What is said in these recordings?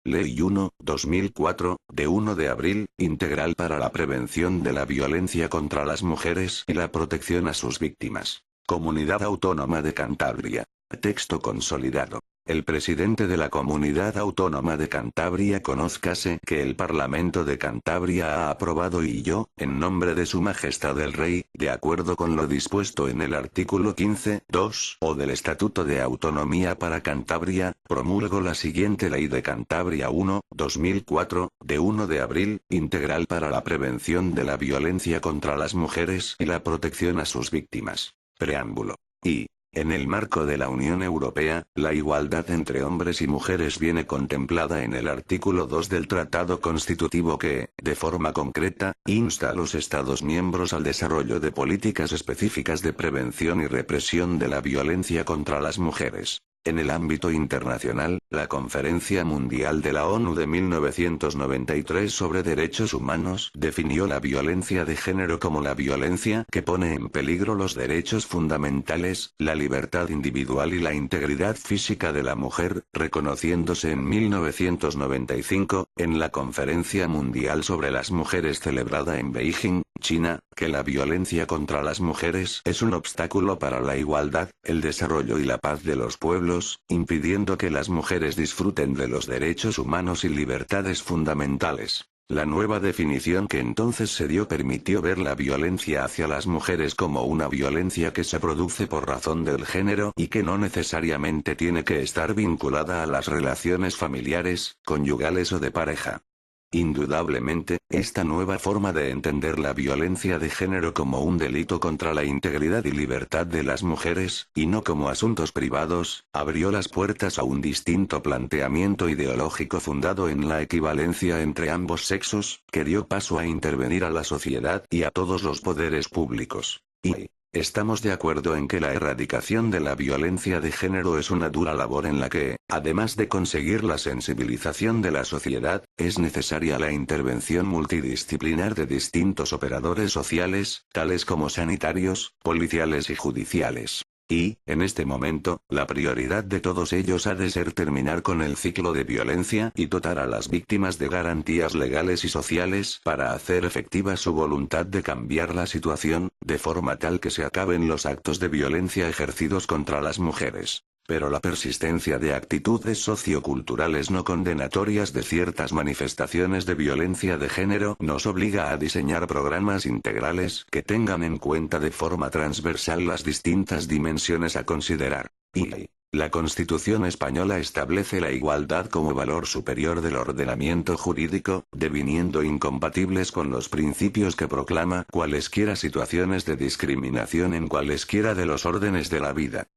Ley 1/2004, de 1 de abril, integral para la prevención de la violencia contra las mujeres y la protección a sus víctimas. Comunidad Autónoma de Cantabria. Texto consolidado. El presidente de la Comunidad Autónoma de Cantabria conózcase que el Parlamento de Cantabria ha aprobado y yo, en nombre de Su Majestad el Rey, de acuerdo con lo dispuesto en el artículo 15.2 o del Estatuto de Autonomía para Cantabria, promulgo la siguiente Ley de Cantabria 1/2004, de 1 de abril, integral para la prevención de la violencia contra las mujeres y la protección a sus víctimas. Preámbulo. Y, en el marco de la Unión Europea, la igualdad entre hombres y mujeres viene contemplada en el artículo 2 del Tratado Constitutivo que, de forma concreta, insta a los Estados miembros al desarrollo de políticas específicas de prevención y represión de la violencia contra las mujeres. En el ámbito internacional, la Conferencia Mundial de la ONU de 1993 sobre Derechos Humanos definió la violencia de género como la violencia que pone en peligro los derechos fundamentales, la libertad individual y la integridad física de la mujer, reconociéndose en 1995, en la Conferencia Mundial sobre las Mujeres celebrada en Beijing, China, que la violencia contra las mujeres es un obstáculo para la igualdad, el desarrollo y la paz de los pueblos, impidiendo que las mujeres disfruten de los derechos humanos y libertades fundamentales. La nueva definición que entonces se dio permitió ver la violencia hacia las mujeres como una violencia que se produce por razón del género y que no necesariamente tiene que estar vinculada a las relaciones familiares, conyugales o de pareja. Indudablemente, esta nueva forma de entender la violencia de género como un delito contra la integridad y libertad de las mujeres, y no como asuntos privados, abrió las puertas a un distinto planteamiento ideológico fundado en la equivalencia entre ambos sexos, que dio paso a intervenir a la sociedad y a todos los poderes públicos. Y estamos de acuerdo en que la erradicación de la violencia de género es una dura labor en la que, además de conseguir la sensibilización de la sociedad, es necesaria la intervención multidisciplinar de distintos operadores sociales, tales como sanitarios, policiales y judiciales. Y, en este momento, la prioridad de todos ellos ha de ser terminar con el ciclo de violencia y dotar a las víctimas de garantías legales y sociales para hacer efectiva su voluntad de cambiar la situación, de forma tal que se acaben los actos de violencia ejercidos contra las mujeres. Pero la persistencia de actitudes socioculturales no condenatorias de ciertas manifestaciones de violencia de género nos obliga a diseñar programas integrales que tengan en cuenta de forma transversal las distintas dimensiones a considerar. Y la Constitución española establece la igualdad como valor superior del ordenamiento jurídico, deviniendo incompatibles con los principios que proclama cualesquiera situaciones de discriminación en cualesquiera de los órdenes de la vida.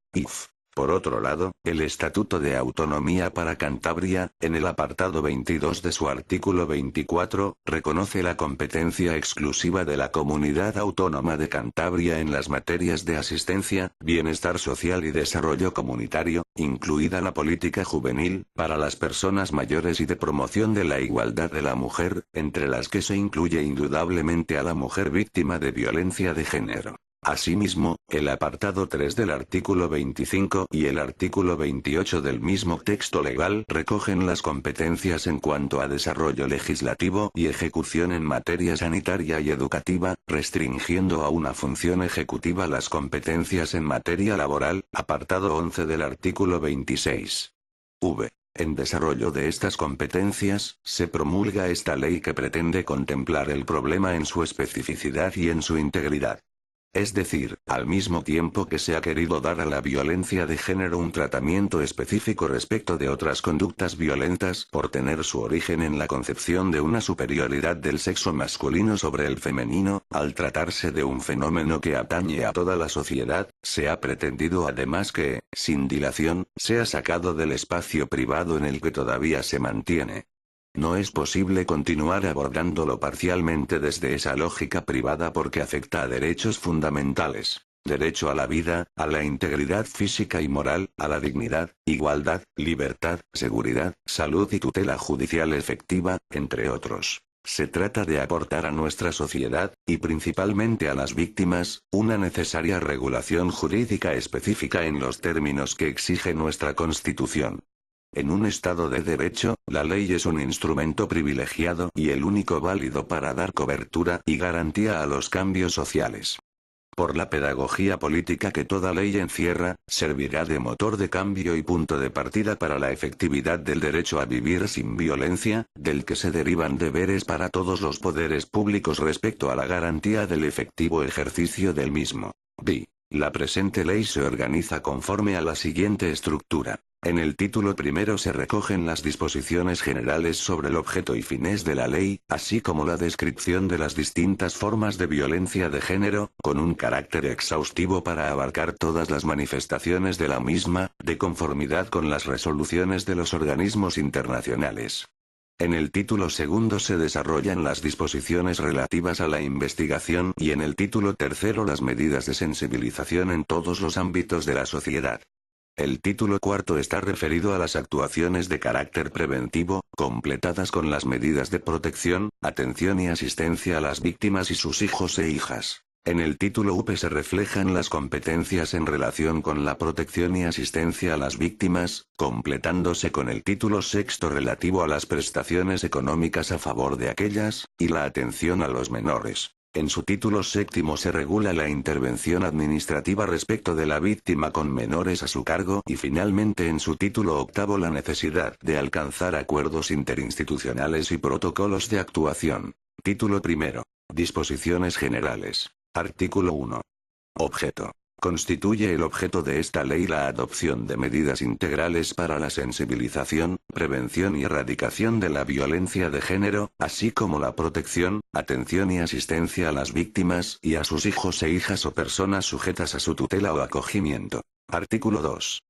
Por otro lado, el Estatuto de Autonomía para Cantabria, en el apartado 22 de su artículo 24, reconoce la competencia exclusiva de la Comunidad Autónoma de Cantabria en las materias de asistencia, bienestar social y desarrollo comunitario, incluida la política juvenil, para las personas mayores y de promoción de la igualdad de la mujer, entre las que se incluye indudablemente a la mujer víctima de violencia de género. Asimismo, el apartado 3 del artículo 25 y el artículo 28 del mismo texto legal recogen las competencias en cuanto a desarrollo legislativo y ejecución en materia sanitaria y educativa, restringiendo a una función ejecutiva las competencias en materia laboral, apartado 11 del artículo 26. En desarrollo de estas competencias, se promulga esta ley que pretende contemplar el problema en su especificidad y en su integridad. Es decir, al mismo tiempo que se ha querido dar a la violencia de género un tratamiento específico respecto de otras conductas violentas por tener su origen en la concepción de una superioridad del sexo masculino sobre el femenino, al tratarse de un fenómeno que atañe a toda la sociedad, se ha pretendido además que, sin dilación, sea sacado del espacio privado en el que todavía se mantiene. No es posible continuar abordándolo parcialmente desde esa lógica privada porque afecta a derechos fundamentales. Derecho a la vida, a la integridad física y moral, a la dignidad, igualdad, libertad, seguridad, salud y tutela judicial efectiva, entre otros. Se trata de aportar a nuestra sociedad, y principalmente a las víctimas, una necesaria regulación jurídica específica en los términos que exige nuestra Constitución. En un Estado de derecho, la ley es un instrumento privilegiado y el único válido para dar cobertura y garantía a los cambios sociales. Por la pedagogía política que toda ley encierra, servirá de motor de cambio y punto de partida para la efectividad del derecho a vivir sin violencia, del que se derivan deberes para todos los poderes públicos respecto a la garantía del efectivo ejercicio del mismo. B. La presente ley se organiza conforme a la siguiente estructura. En el título primero se recogen las disposiciones generales sobre el objeto y fines de la ley, así como la descripción de las distintas formas de violencia de género, con un carácter exhaustivo para abarcar todas las manifestaciones de la misma, de conformidad con las resoluciones de los organismos internacionales. En el título segundo se desarrollan las disposiciones relativas a la investigación y en el título tercero las medidas de sensibilización en todos los ámbitos de la sociedad. El título cuarto está referido a las actuaciones de carácter preventivo, completadas con las medidas de protección, atención y asistencia a las víctimas y sus hijos e hijas. En el título UP se reflejan las competencias en relación con la protección y asistencia a las víctimas, completándose con el título sexto relativo a las prestaciones económicas a favor de aquellas, y la atención a los menores. En su título séptimo se regula la intervención administrativa respecto de la víctima con menores a su cargo y finalmente en su título octavo la necesidad de alcanzar acuerdos interinstitucionales y protocolos de actuación. Título primero. Disposiciones generales. Artículo 1. Objeto. Constituye el objeto de esta ley la adopción de medidas integrales para la sensibilización, prevención y erradicación de la violencia de género, así como la protección, atención y asistencia a las víctimas y a sus hijos e hijas o personas sujetas a su tutela o acogimiento. Artículo 2.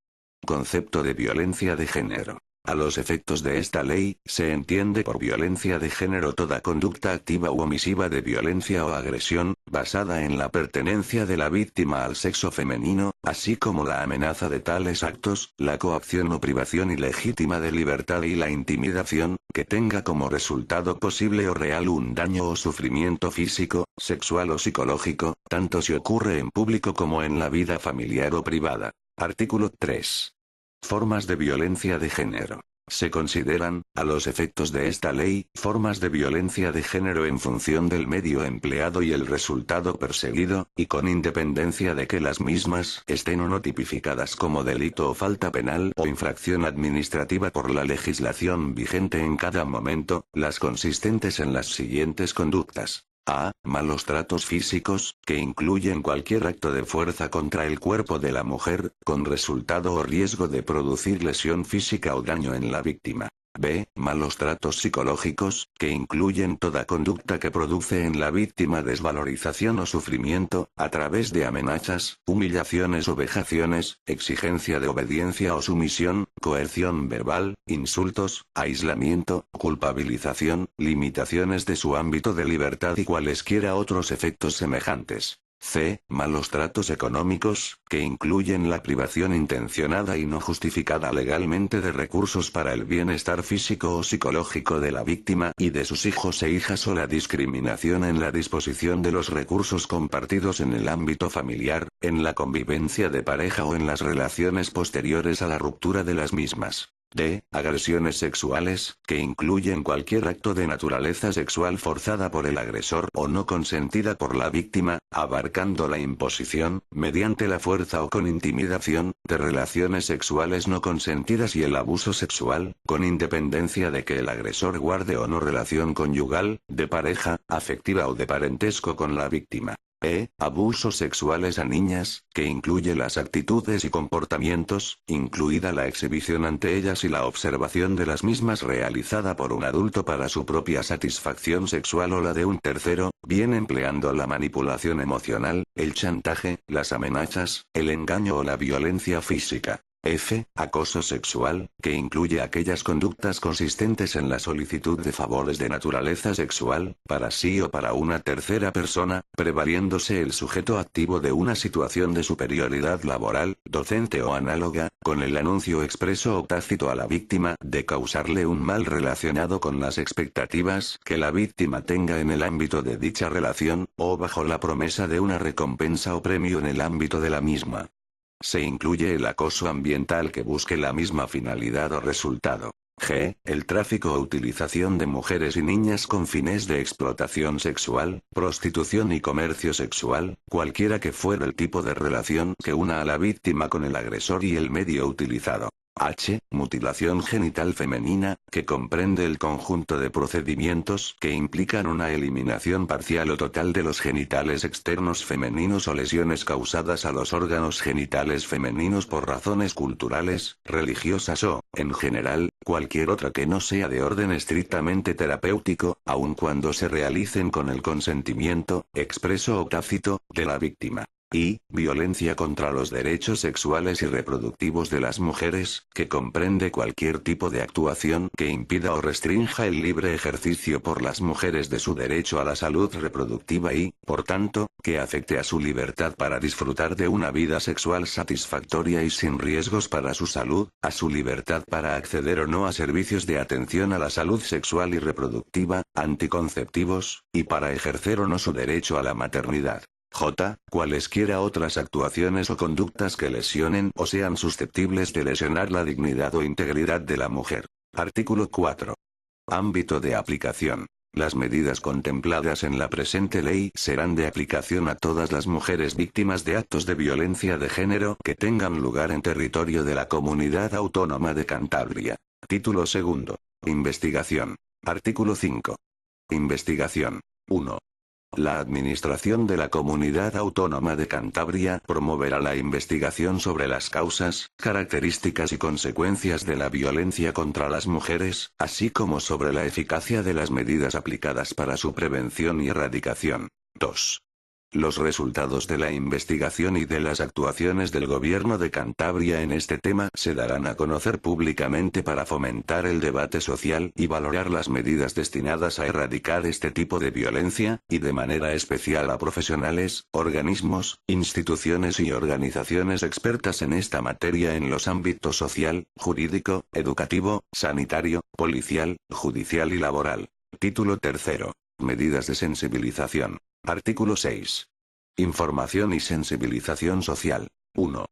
Concepto de violencia de género. A los efectos de esta ley, se entiende por violencia de género toda conducta activa u omisiva de violencia o agresión, basada en la pertenencia de la víctima al sexo femenino, así como la amenaza de tales actos, la coacción o privación ilegítima de libertad y la intimidación, que tenga como resultado posible o real un daño o sufrimiento físico, sexual o psicológico, tanto si ocurre en público como en la vida familiar o privada. Artículo 3. Formas de violencia de género. Se consideran, a los efectos de esta ley, formas de violencia de género en función del medio empleado y el resultado perseguido, y con independencia de que las mismas estén o no tipificadas como delito o falta penal o infracción administrativa por la legislación vigente en cada momento, las consistentes en las siguientes conductas. A. Malos tratos físicos, que incluyen cualquier acto de fuerza contra el cuerpo de la mujer, con resultado o riesgo de producir lesión física o daño en la víctima. B. Malos tratos psicológicos, que incluyen toda conducta que produce en la víctima desvalorización o sufrimiento, a través de amenazas, humillaciones o vejaciones, exigencia de obediencia o sumisión, coerción verbal, insultos, aislamiento, culpabilización, limitaciones de su ámbito de libertad y cualesquiera otros efectos semejantes. C. Malos tratos económicos, que incluyen la privación intencionada y no justificada legalmente de recursos para el bienestar físico o psicológico de la víctima y de sus hijos e hijas o la discriminación en la disposición de los recursos compartidos en el ámbito familiar, en la convivencia de pareja o en las relaciones posteriores a la ruptura de las mismas. D. Agresiones sexuales, que incluyen cualquier acto de naturaleza sexual forzada por el agresor o no consentida por la víctima, abarcando la imposición, mediante la fuerza o con intimidación, de relaciones sexuales no consentidas y el abuso sexual, con independencia de que el agresor guarde o no relación conyugal, de pareja, afectiva o de parentesco con la víctima. Abusos sexuales a niñas, que incluye las actitudes y comportamientos, incluida la exhibición ante ellas y la observación de las mismas realizada por un adulto para su propia satisfacción sexual o la de un tercero, bien empleando la manipulación emocional, el chantaje, las amenazas, el engaño o la violencia física. Acoso sexual, que incluye aquellas conductas consistentes en la solicitud de favores de naturaleza sexual, para sí o para una tercera persona, prevaliéndose el sujeto activo de una situación de superioridad laboral, docente o análoga, con el anuncio expreso o tácito a la víctima de causarle un mal relacionado con las expectativas que la víctima tenga en el ámbito de dicha relación, o bajo la promesa de una recompensa o premio en el ámbito de la misma. Se incluye el acoso ambiental que busque la misma finalidad o resultado. G. El tráfico o utilización de mujeres y niñas con fines de explotación sexual, prostitución y comercio sexual, cualquiera que fuera el tipo de relación que una a la víctima con el agresor y el medio utilizado. H. Mutilación genital femenina, que comprende el conjunto de procedimientos que implican una eliminación parcial o total de los genitales externos femeninos o lesiones causadas a los órganos genitales femeninos por razones culturales, religiosas o, en general, cualquier otra que no sea de orden estrictamente terapéutico, aun cuando se realicen con el consentimiento, expreso o tácito, de la víctima. Y, violencia contra los derechos sexuales y reproductivos de las mujeres, que comprende cualquier tipo de actuación que impida o restrinja el libre ejercicio por las mujeres de su derecho a la salud reproductiva y, por tanto, que afecte a su libertad para disfrutar de una vida sexual satisfactoria y sin riesgos para su salud, a su libertad para acceder o no a servicios de atención a la salud sexual y reproductiva, anticonceptivos, y para ejercer o no su derecho a la maternidad. J. Cualesquiera otras actuaciones o conductas que lesionen o sean susceptibles de lesionar la dignidad o integridad de la mujer. Artículo 4. Ámbito de aplicación. Las medidas contempladas en la presente ley serán de aplicación a todas las mujeres víctimas de actos de violencia de género que tengan lugar en territorio de la Comunidad Autónoma de Cantabria. Título 2. Investigación. Artículo 5. Investigación. 1. La Administración de la Comunidad Autónoma de Cantabria promoverá la investigación sobre las causas, características y consecuencias de la violencia contra las mujeres, así como sobre la eficacia de las medidas aplicadas para su prevención y erradicación. 2. Los resultados de la investigación y de las actuaciones del Gobierno de Cantabria en este tema se darán a conocer públicamente para fomentar el debate social y valorar las medidas destinadas a erradicar este tipo de violencia, y de manera especial a profesionales, organismos, instituciones y organizaciones expertas en esta materia en los ámbitos social, jurídico, educativo, sanitario, policial, judicial y laboral. Título 3. Medidas de sensibilización. Artículo 6. Información y sensibilización social. 1.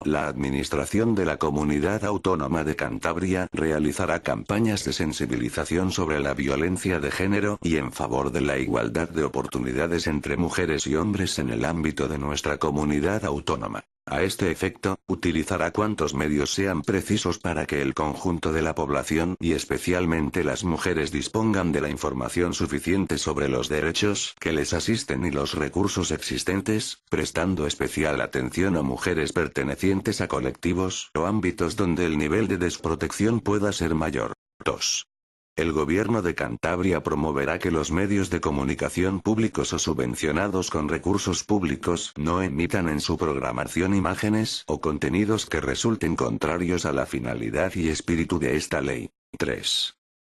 La Administración de la Comunidad Autónoma de Cantabria realizará campañas de sensibilización sobre la violencia de género y en favor de la igualdad de oportunidades entre mujeres y hombres en el ámbito de nuestra comunidad autónoma. A este efecto, utilizará cuantos medios sean precisos para que el conjunto de la población y especialmente las mujeres dispongan de la información suficiente sobre los derechos que les asisten y los recursos existentes, prestando especial atención a mujeres pertenecientes a colectivos o ámbitos donde el nivel de desprotección pueda ser mayor. 2. El Gobierno de Cantabria promoverá que los medios de comunicación públicos o subvencionados con recursos públicos no emitan en su programación imágenes o contenidos que resulten contrarios a la finalidad y espíritu de esta ley. 3.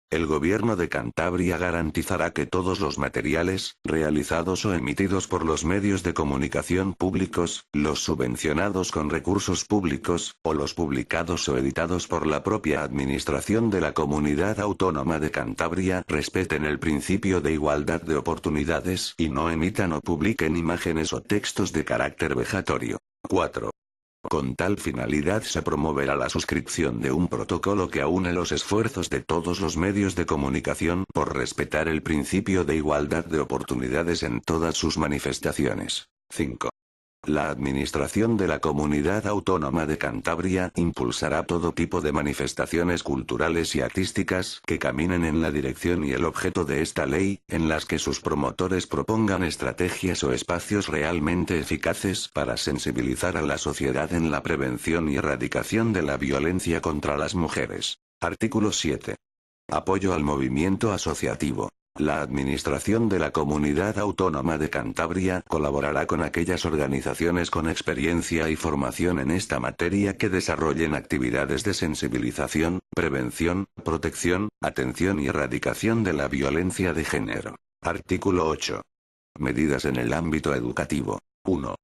El Gobierno de Cantabria garantizará que todos los materiales, realizados o emitidos por los medios de comunicación públicos, los subvencionados con recursos públicos, o los publicados o editados por la propia Administración de la Comunidad Autónoma de Cantabria, respeten el principio de igualdad de oportunidades y no emitan o publiquen imágenes o textos de carácter vejatorio. 4. Con tal finalidad se promoverá la suscripción de un protocolo que aúne los esfuerzos de todos los medios de comunicación por respetar el principio de igualdad de oportunidades en todas sus manifestaciones. 5. La Administración de la Comunidad Autónoma de Cantabria impulsará todo tipo de manifestaciones culturales y artísticas que caminen en la dirección y el objeto de esta ley, en las que sus promotores propongan estrategias o espacios realmente eficaces para sensibilizar a la sociedad en la prevención y erradicación de la violencia contra las mujeres. Artículo 7. Apoyo al movimiento asociativo. La Administración de la Comunidad Autónoma de Cantabria colaborará con aquellas organizaciones con experiencia y formación en esta materia que desarrollen actividades de sensibilización, prevención, protección, atención y erradicación de la violencia de género. Artículo 8. Medidas en el ámbito educativo. 1.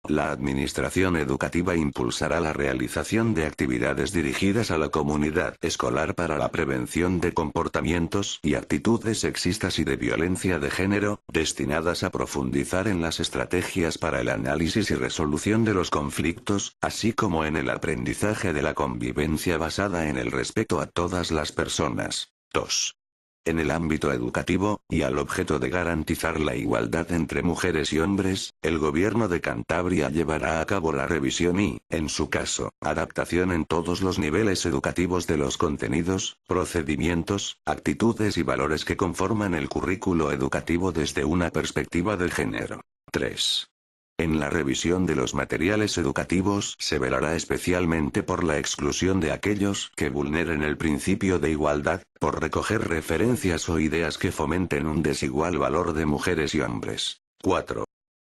La administración educativa impulsará la realización de actividades dirigidas a la comunidad escolar para la prevención de comportamientos y actitudes sexistas y de violencia de género, destinadas a profundizar en las estrategias para el análisis y resolución de los conflictos, así como en el aprendizaje de la convivencia basada en el respeto a todas las personas. 2. En el ámbito educativo, y al objeto de garantizar la igualdad entre mujeres y hombres, el Gobierno de Cantabria llevará a cabo la revisión y, en su caso, adaptación en todos los niveles educativos de los contenidos, procedimientos, actitudes y valores que conforman el currículo educativo desde una perspectiva de género. 3. En la revisión de los materiales educativos se velará especialmente por la exclusión de aquellos que vulneren el principio de igualdad, por recoger referencias o ideas que fomenten un desigual valor de mujeres y hombres. 4.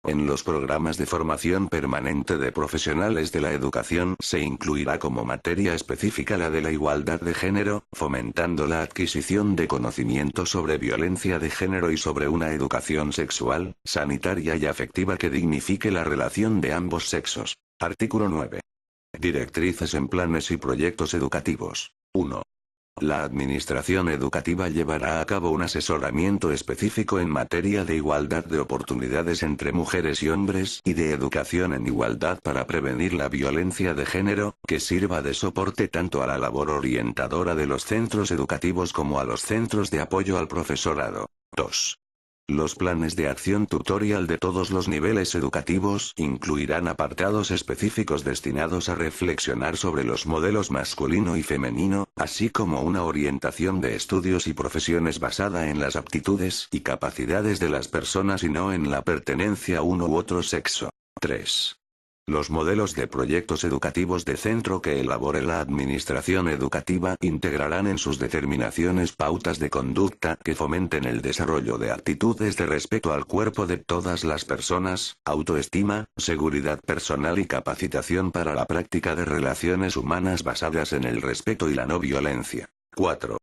En los programas de formación permanente de profesionales de la educación se incluirá como materia específica la de la igualdad de género, fomentando la adquisición de conocimiento sobre violencia de género y sobre una educación sexual, sanitaria y afectiva que dignifique la relación de ambos sexos. Artículo 9. Directrices en planes y proyectos educativos. 1. La Administración Educativa llevará a cabo un asesoramiento específico en materia de igualdad de oportunidades entre mujeres y hombres y de educación en igualdad para prevenir la violencia de género, que sirva de soporte tanto a la labor orientadora de los centros educativos como a los centros de apoyo al profesorado. 2. Los planes de acción tutorial de todos los niveles educativos incluirán apartados específicos destinados a reflexionar sobre los modelos masculino y femenino, así como una orientación de estudios y profesiones basada en las aptitudes y capacidades de las personas y no en la pertenencia a uno u otro sexo. 3. Los modelos de proyectos educativos de centro que elabore la Administración Educativa integrarán en sus determinaciones pautas de conducta que fomenten el desarrollo de actitudes de respeto al cuerpo de todas las personas, autoestima, seguridad personal y capacitación para la práctica de relaciones humanas basadas en el respeto y la no violencia. 4.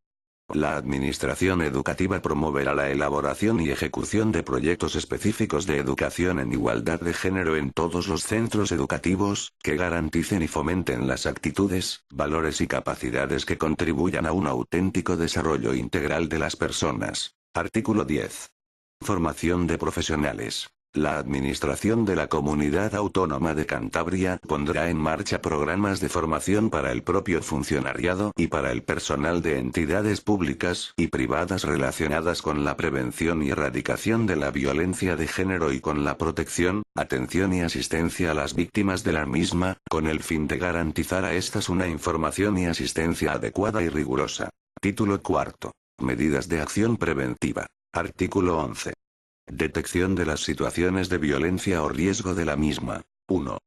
La Administración Educativa promoverá la elaboración y ejecución de proyectos específicos de educación en igualdad de género en todos los centros educativos, que garanticen y fomenten las actitudes, valores y capacidades que contribuyan a un auténtico desarrollo integral de las personas. Artículo 10. Formación de profesionales. La Administración de la Comunidad Autónoma de Cantabria pondrá en marcha programas de formación para el propio funcionariado y para el personal de entidades públicas y privadas relacionadas con la prevención y erradicación de la violencia de género y con la protección, atención y asistencia a las víctimas de la misma, con el fin de garantizar a estas una información y asistencia adecuada y rigurosa. Título cuarto. Medidas de acción preventiva. Artículo 11. Detección de las situaciones de violencia o riesgo de la misma. 1.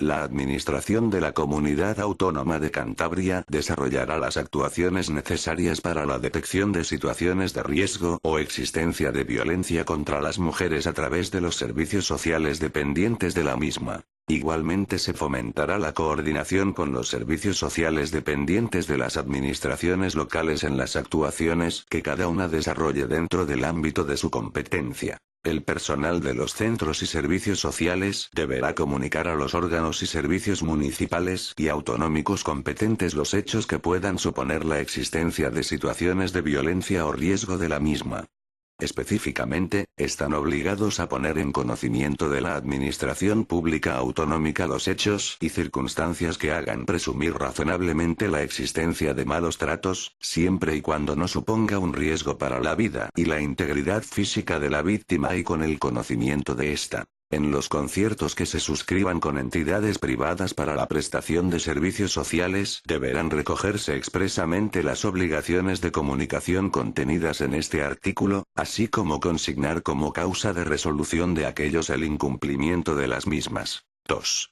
La Administración de la Comunidad Autónoma de Cantabria desarrollará las actuaciones necesarias para la detección de situaciones de riesgo o existencia de violencia contra las mujeres a través de los servicios sociales dependientes de la misma. Igualmente se fomentará la coordinación con los servicios sociales dependientes de las administraciones locales en las actuaciones que cada una desarrolle dentro del ámbito de su competencia. El personal de los centros y servicios sociales deberá comunicar a los órganos y servicios municipales y autonómicos competentes los hechos que puedan suponer la existencia de situaciones de violencia o riesgo de la misma. Específicamente, están obligados a poner en conocimiento de la Administración Pública Autonómica los hechos y circunstancias que hagan presumir razonablemente la existencia de malos tratos, siempre y cuando no suponga un riesgo para la vida y la integridad física de la víctima y con el conocimiento de ésta. En los conciertos que se suscriban con entidades privadas para la prestación de servicios sociales, deberán recogerse expresamente las obligaciones de comunicación contenidas en este artículo, así como consignar como causa de resolución de aquellos el incumplimiento de las mismas. 2.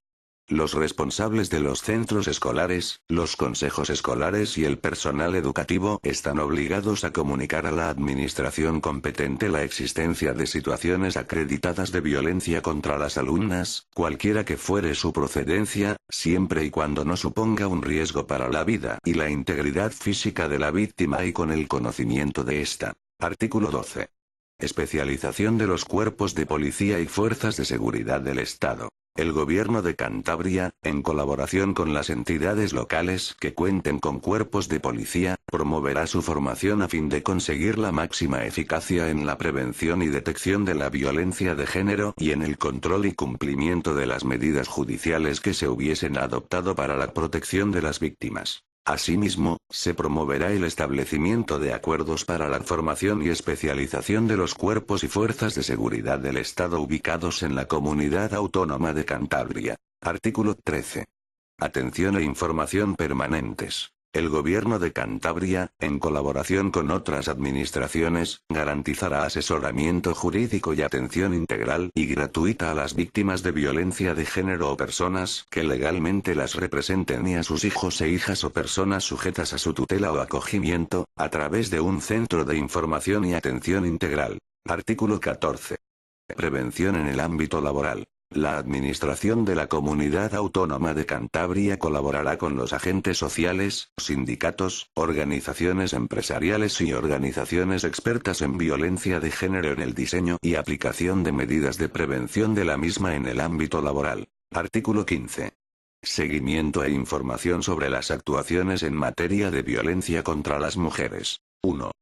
Los responsables de los centros escolares, los consejos escolares y el personal educativo están obligados a comunicar a la administración competente la existencia de situaciones acreditadas de violencia contra las alumnas, cualquiera que fuere su procedencia, siempre y cuando no suponga un riesgo para la vida y la integridad física de la víctima y con el conocimiento de ésta. Artículo 12. Especialización de los cuerpos de policía y fuerzas de seguridad del Estado. El Gobierno de Cantabria, en colaboración con las entidades locales que cuenten con cuerpos de policía, promoverá su formación a fin de conseguir la máxima eficacia en la prevención y detección de la violencia de género y en el control y cumplimiento de las medidas judiciales que se hubiesen adoptado para la protección de las víctimas. Asimismo, se promoverá el establecimiento de acuerdos para la formación y especialización de los cuerpos y fuerzas de seguridad del Estado ubicados en la Comunidad Autónoma de Cantabria. Artículo 13. Atención e información permanentes. El Gobierno de Cantabria, en colaboración con otras administraciones, garantizará asesoramiento jurídico y atención integral y gratuita a las víctimas de violencia de género o personas que legalmente las representen y a sus hijos e hijas o personas sujetas a su tutela o acogimiento, a través de un centro de información y atención integral. Artículo 14. Prevención en el ámbito laboral. La Administración de la Comunidad Autónoma de Cantabria colaborará con los agentes sociales, sindicatos, organizaciones empresariales y organizaciones expertas en violencia de género en el diseño y aplicación de medidas de prevención de la misma en el ámbito laboral. Artículo 15. Seguimiento e información sobre las actuaciones en materia de violencia contra las mujeres. 1.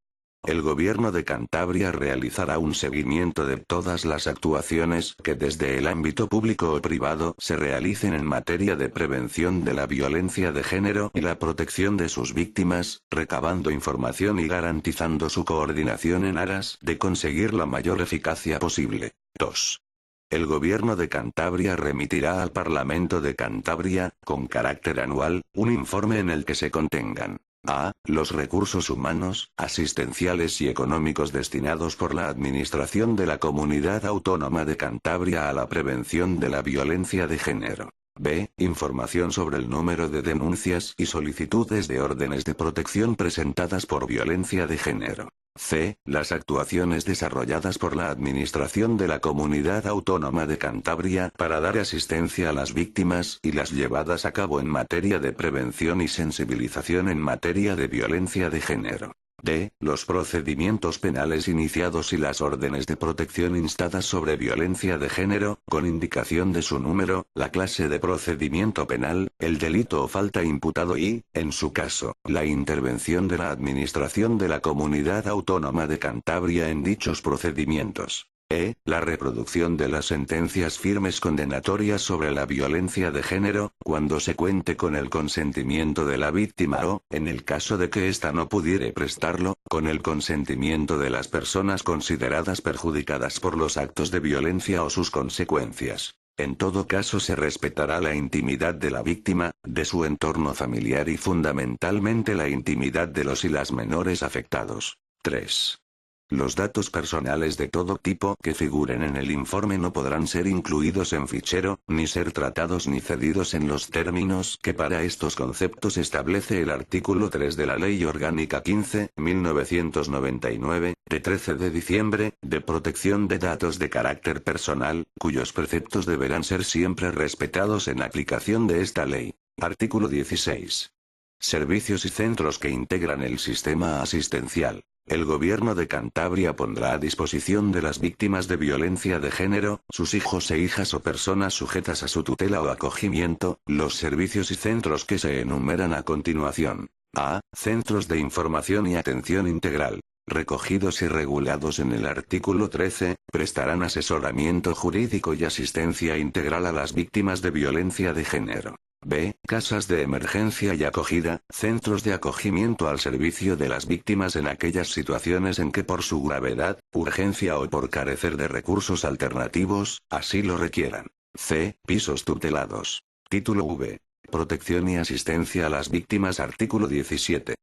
El Gobierno de Cantabria realizará un seguimiento de todas las actuaciones que desde el ámbito público o privado se realicen en materia de prevención de la violencia de género y la protección de sus víctimas, recabando información y garantizando su coordinación en aras de conseguir la mayor eficacia posible. 2. El Gobierno de Cantabria remitirá al Parlamento de Cantabria, con carácter anual, un informe en el que se contengan a. Los recursos humanos, asistenciales y económicos destinados por la Administración de la Comunidad Autónoma de Cantabria a la prevención de la violencia de género. B. Información sobre el número de denuncias y solicitudes de órdenes de protección presentadas por violencia de género. C. Las actuaciones desarrolladas por la Administración de la Comunidad Autónoma de Cantabria para dar asistencia a las víctimas y las llevadas a cabo en materia de prevención y sensibilización en materia de violencia de género. D. Los procedimientos penales iniciados y las órdenes de protección instadas sobre violencia de género, con indicación de su número, la clase de procedimiento penal, el delito o falta imputado y, en su caso, la intervención de la Administración de la Comunidad Autónoma de Cantabria en dichos procedimientos. E. La reproducción de las sentencias firmes condenatorias sobre la violencia de género, cuando se cuente con el consentimiento de la víctima o, en el caso de que ésta no pudiere prestarlo, con el consentimiento de las personas consideradas perjudicadas por los actos de violencia o sus consecuencias. En todo caso se respetará la intimidad de la víctima, de su entorno familiar y fundamentalmente la intimidad de los y las menores afectados. 3. Los datos personales de todo tipo que figuren en el informe no podrán ser incluidos en fichero, ni ser tratados ni cedidos en los términos que para estos conceptos establece el artículo 3 de la Ley Orgánica 15.1999, de 13 de diciembre, de protección de datos de carácter personal, cuyos preceptos deberán ser siempre respetados en aplicación de esta ley. Artículo 16. Servicios y centros que integran el sistema asistencial. El Gobierno de Cantabria pondrá a disposición de las víctimas de violencia de género, sus hijos e hijas o personas sujetas a su tutela o acogimiento, los servicios y centros que se enumeran a continuación. A. Centros de información y atención integral. Recogidos y regulados en el artículo 13, prestarán asesoramiento jurídico y asistencia integral a las víctimas de violencia de género. B. Casas de emergencia y acogida, centros de acogimiento al servicio de las víctimas en aquellas situaciones en que por su gravedad, urgencia o por carecer de recursos alternativos, así lo requieran. C. Pisos tutelados. Título V. Protección y asistencia a las víctimas. Artículo 17.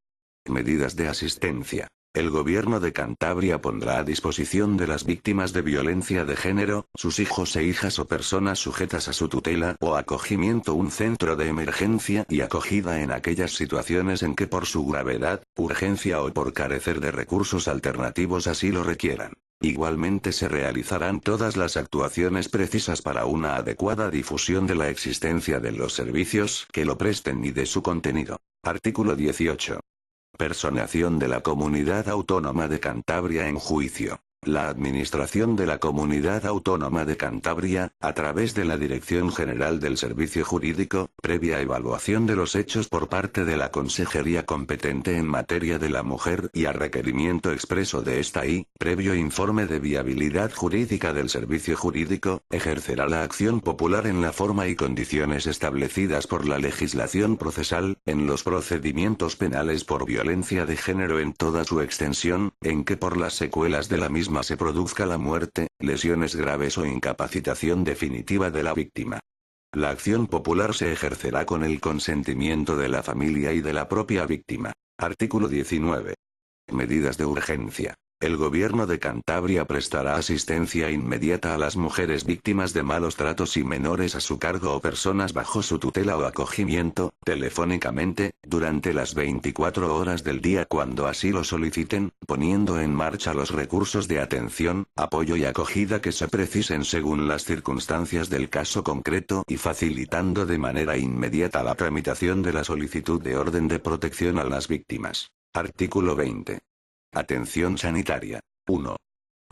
Medidas de asistencia. El Gobierno de Cantabria pondrá a disposición de las víctimas de violencia de género, sus hijos e hijas o personas sujetas a su tutela o acogimiento un centro de emergencia y acogida en aquellas situaciones en que por su gravedad, urgencia o por carecer de recursos alternativos así lo requieran. Igualmente se realizarán todas las actuaciones precisas para una adecuada difusión de la existencia de los servicios que lo presten y de su contenido. Artículo 18. Personación de la Comunidad Autónoma de Cantabria en juicio. La Administración de la Comunidad Autónoma de Cantabria, a través de la Dirección General del Servicio Jurídico, previa evaluación de los hechos por parte de la Consejería competente en materia de la mujer y a requerimiento expreso de esta y, previo informe de viabilidad jurídica del Servicio Jurídico, ejercerá la acción popular en la forma y condiciones establecidas por la legislación procesal, en los procedimientos penales por violencia de género en toda su extensión, en que por las secuelas de la misma se produzca la muerte, lesiones graves o incapacitación definitiva de la víctima. La acción popular se ejercerá con el consentimiento de la familia y de la propia víctima. Artículo 19. Medidas de urgencia. El Gobierno de Cantabria prestará asistencia inmediata a las mujeres víctimas de malos tratos y menores a su cargo o personas bajo su tutela o acogimiento, telefónicamente, durante las 24 horas del día cuando así lo soliciten, poniendo en marcha los recursos de atención, apoyo y acogida que se precisen según las circunstancias del caso concreto y facilitando de manera inmediata la tramitación de la solicitud de orden de protección a las víctimas. Artículo 20. Atención sanitaria. 1.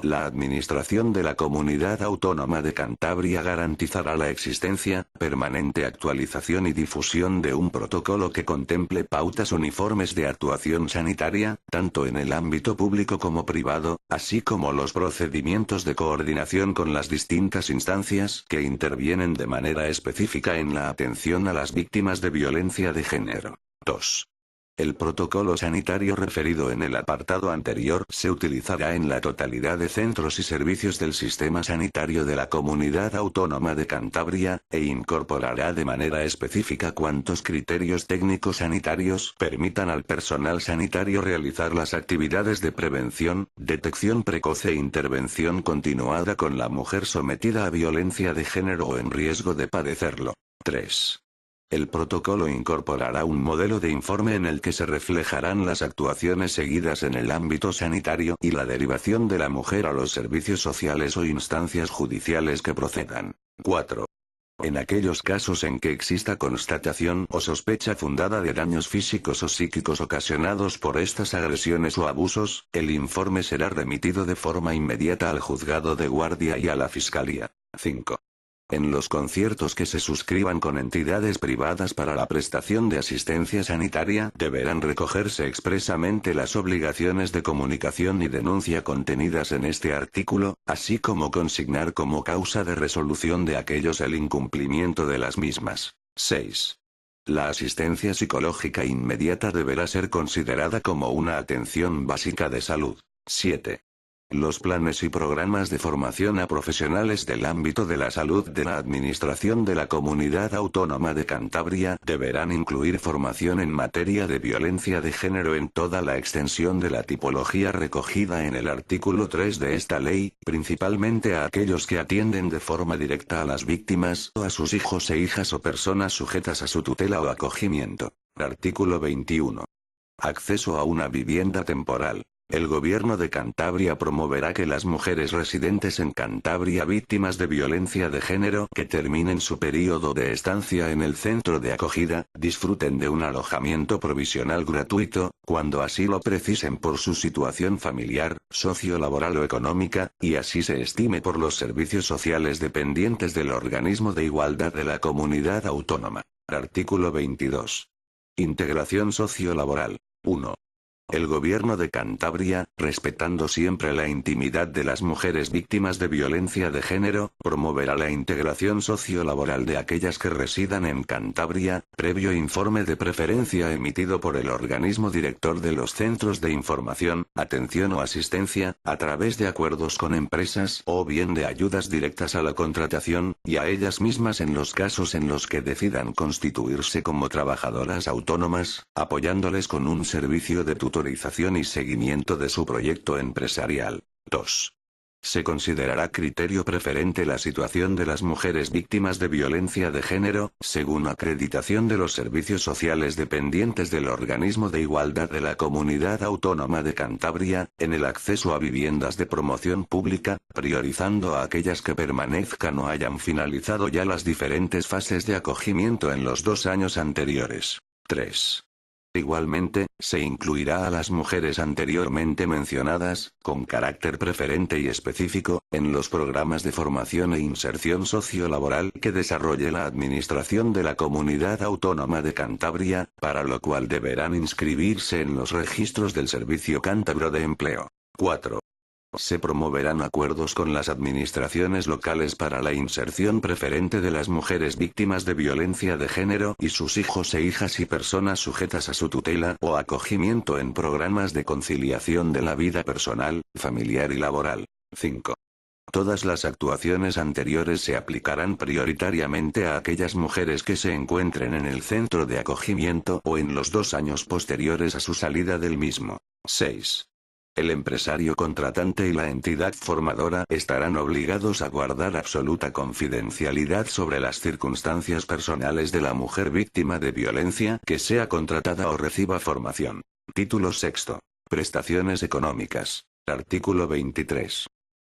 La Administración de la Comunidad Autónoma de Cantabria garantizará la existencia, permanente actualización y difusión de un protocolo que contemple pautas uniformes de actuación sanitaria, tanto en el ámbito público como privado, así como los procedimientos de coordinación con las distintas instancias que intervienen de manera específica en la atención a las víctimas de violencia de género. 2. El protocolo sanitario referido en el apartado anterior se utilizará en la totalidad de centros y servicios del sistema sanitario de la Comunidad Autónoma de Cantabria, e incorporará de manera específica cuantos criterios técnicos sanitarios permitan al personal sanitario realizar las actividades de prevención, detección precoz e intervención continuada con la mujer sometida a violencia de género o en riesgo de padecerlo. 3. El protocolo incorporará un modelo de informe en el que se reflejarán las actuaciones seguidas en el ámbito sanitario y la derivación de la mujer a los servicios sociales o instancias judiciales que procedan. 4. En aquellos casos en que exista constatación o sospecha fundada de daños físicos o psíquicos ocasionados por estas agresiones o abusos, el informe será remitido de forma inmediata al juzgado de guardia y a la fiscalía. 5. En los conciertos que se suscriban con entidades privadas para la prestación de asistencia sanitaria, deberán recogerse expresamente las obligaciones de comunicación y denuncia contenidas en este artículo, así como consignar como causa de resolución de aquellos el incumplimiento de las mismas. 6. La asistencia psicológica inmediata deberá ser considerada como una atención básica de salud. 7. Los planes y programas de formación a profesionales del ámbito de la salud de la Administración de la Comunidad Autónoma de Cantabria deberán incluir formación en materia de violencia de género en toda la extensión de la tipología recogida en el artículo 3 de esta ley, principalmente a aquellos que atienden de forma directa a las víctimas o a sus hijos e hijas o personas sujetas a su tutela o acogimiento. Artículo 21. Acceso a una vivienda temporal. El Gobierno de Cantabria promoverá que las mujeres residentes en Cantabria víctimas de violencia de género que terminen su periodo de estancia en el centro de acogida, disfruten de un alojamiento provisional gratuito, cuando así lo precisen por su situación familiar, socio-laboral o económica, y así se estime por los servicios sociales dependientes del organismo de igualdad de la comunidad autónoma. Artículo 22. Integración socio-laboral. 1. El Gobierno de Cantabria, respetando siempre la intimidad de las mujeres víctimas de violencia de género, promoverá la integración sociolaboral de aquellas que residan en Cantabria, previo informe de preferencia emitido por el organismo director de los centros de información, atención o asistencia, a través de acuerdos con empresas o bien de ayudas directas a la contratación, y a ellas mismas en los casos en los que decidan constituirse como trabajadoras autónomas, apoyándoles con un servicio de tutorización y seguimiento de su proyecto empresarial. 2. Se considerará criterio preferente la situación de las mujeres víctimas de violencia de género, según acreditación de los servicios sociales dependientes del organismo de igualdad de la Comunidad Autónoma de Cantabria, en el acceso a viviendas de promoción pública, priorizando a aquellas que permanezcan o hayan finalizado ya las diferentes fases de acogimiento en los 2 años anteriores. 3. Igualmente, se incluirá a las mujeres anteriormente mencionadas, con carácter preferente y específico, en los programas de formación e inserción sociolaboral que desarrolle la Administración de la Comunidad Autónoma de Cantabria, para lo cual deberán inscribirse en los registros del Servicio Cántabro de Empleo. 4. Se promoverán acuerdos con las administraciones locales para la inserción preferente de las mujeres víctimas de violencia de género y sus hijos e hijas y personas sujetas a su tutela o acogimiento en programas de conciliación de la vida personal, familiar y laboral. 5. Todas las actuaciones anteriores se aplicarán prioritariamente a aquellas mujeres que se encuentren en el centro de acogimiento o en los 2 años posteriores a su salida del mismo. 6. El empresario contratante y la entidad formadora estarán obligados a guardar absoluta confidencialidad sobre las circunstancias personales de la mujer víctima de violencia que sea contratada o reciba formación. Título sexto. Prestaciones económicas. Artículo 23.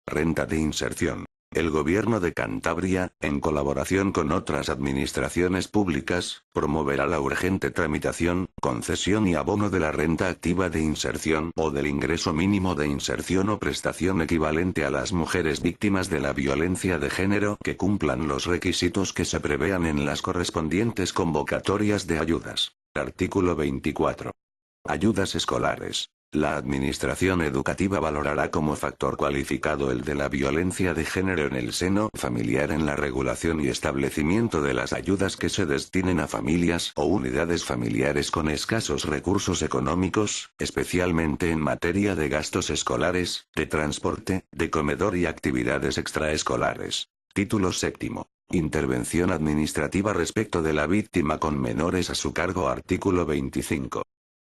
Renta de inserción. El Gobierno de Cantabria, en colaboración con otras administraciones públicas, promoverá la urgente tramitación, concesión y abono de la renta activa de inserción o del ingreso mínimo de inserción o prestación equivalente a las mujeres víctimas de la violencia de género que cumplan los requisitos que se prevean en las correspondientes convocatorias de ayudas. Artículo 24. Ayudas escolares. La Administración Educativa valorará como factor cualificado el de la violencia de género en el seno familiar en la regulación y establecimiento de las ayudas que se destinen a familias o unidades familiares con escasos recursos económicos, especialmente en materia de gastos escolares, de transporte, de comedor y actividades extraescolares. Título séptimo. Intervención administrativa respecto de la víctima con menores a su cargo. Artículo 25.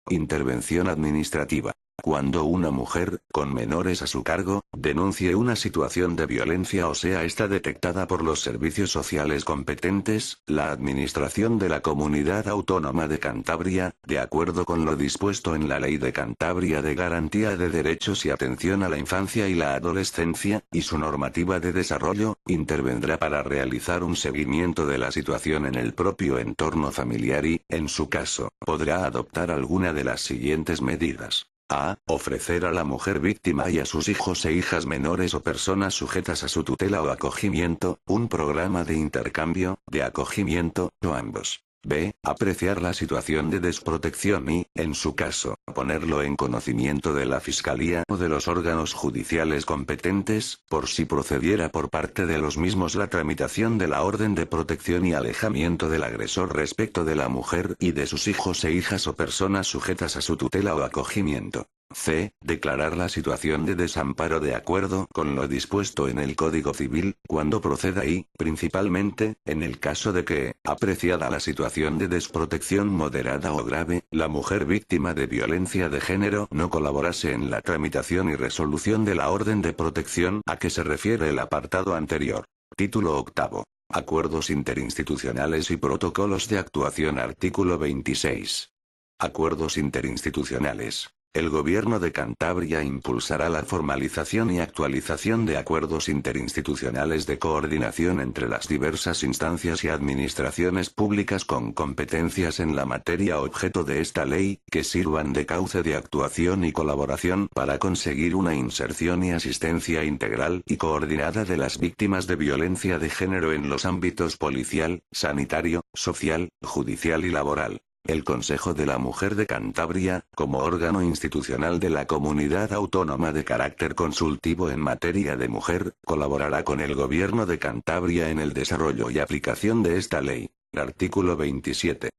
Intervención administrativa. Cuando una mujer, con menores a su cargo, denuncie una situación de violencia o sea esta detectada por los servicios sociales competentes, la Administración de la Comunidad Autónoma de Cantabria, de acuerdo con lo dispuesto en la Ley de Cantabria de Garantía de Derechos y Atención a la Infancia y la Adolescencia, y su normativa de desarrollo, intervendrá para realizar un seguimiento de la situación en el propio entorno familiar y, en su caso, podrá adoptar alguna de las siguientes medidas. A. Ofrecer a la mujer víctima y a sus hijos e hijas menores o personas sujetas a su tutela o acogimiento, un programa de intercambio, de acogimiento, o ambos. B. Apreciar la situación de desprotección y, en su caso, ponerlo en conocimiento de la Fiscalía o de los órganos judiciales competentes, por si procediera por parte de los mismos la tramitación de la orden de protección y alejamiento del agresor respecto de la mujer y de sus hijos e hijas o personas sujetas a su tutela o acogimiento. C. Declarar la situación de desamparo de acuerdo con lo dispuesto en el Código Civil, cuando proceda y, principalmente, en el caso de que, apreciada la situación de desprotección moderada o grave, la mujer víctima de violencia de género no colaborase en la tramitación y resolución de la orden de protección a que se refiere el apartado anterior. Título octavo. Acuerdos interinstitucionales y protocolos de actuación. Artículo 26. Acuerdos interinstitucionales. El Gobierno de Cantabria impulsará la formalización y actualización de acuerdos interinstitucionales de coordinación entre las diversas instancias y administraciones públicas con competencias en la materia objeto de esta ley, que sirvan de cauce de actuación y colaboración para conseguir una inserción y asistencia integral y coordinada de las víctimas de violencia de género en los ámbitos policial, sanitario, social, judicial y laboral. El Consejo de la Mujer de Cantabria, como órgano institucional de la Comunidad Autónoma de carácter consultivo en materia de mujer, colaborará con el Gobierno de Cantabria en el desarrollo y aplicación de esta ley. Artículo 27.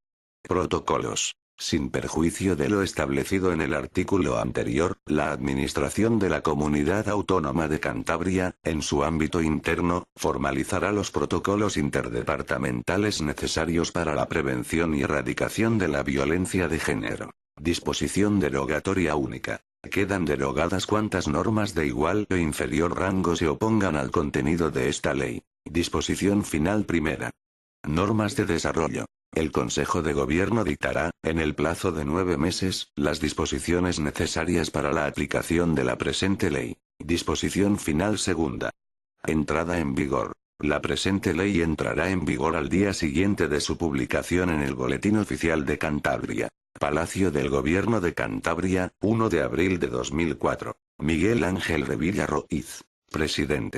Protocolos. Sin perjuicio de lo establecido en el artículo anterior, la Administración de la Comunidad Autónoma de Cantabria, en su ámbito interno, formalizará los protocolos interdepartamentales necesarios para la prevención y erradicación de la violencia de género. Disposición derogatoria única. Quedan derogadas cuantas normas de igual o inferior rango se opongan al contenido de esta ley. Disposición final primera. Normas de desarrollo. El Consejo de Gobierno dictará, en el plazo de 9 meses, las disposiciones necesarias para la aplicación de la presente ley. Disposición final segunda. Entrada en vigor. La presente ley entrará en vigor al día siguiente de su publicación en el Boletín Oficial de Cantabria. Palacio del Gobierno de Cantabria, 1 de abril de 2004. Miguel Ángel Revilla Roiz, presidente.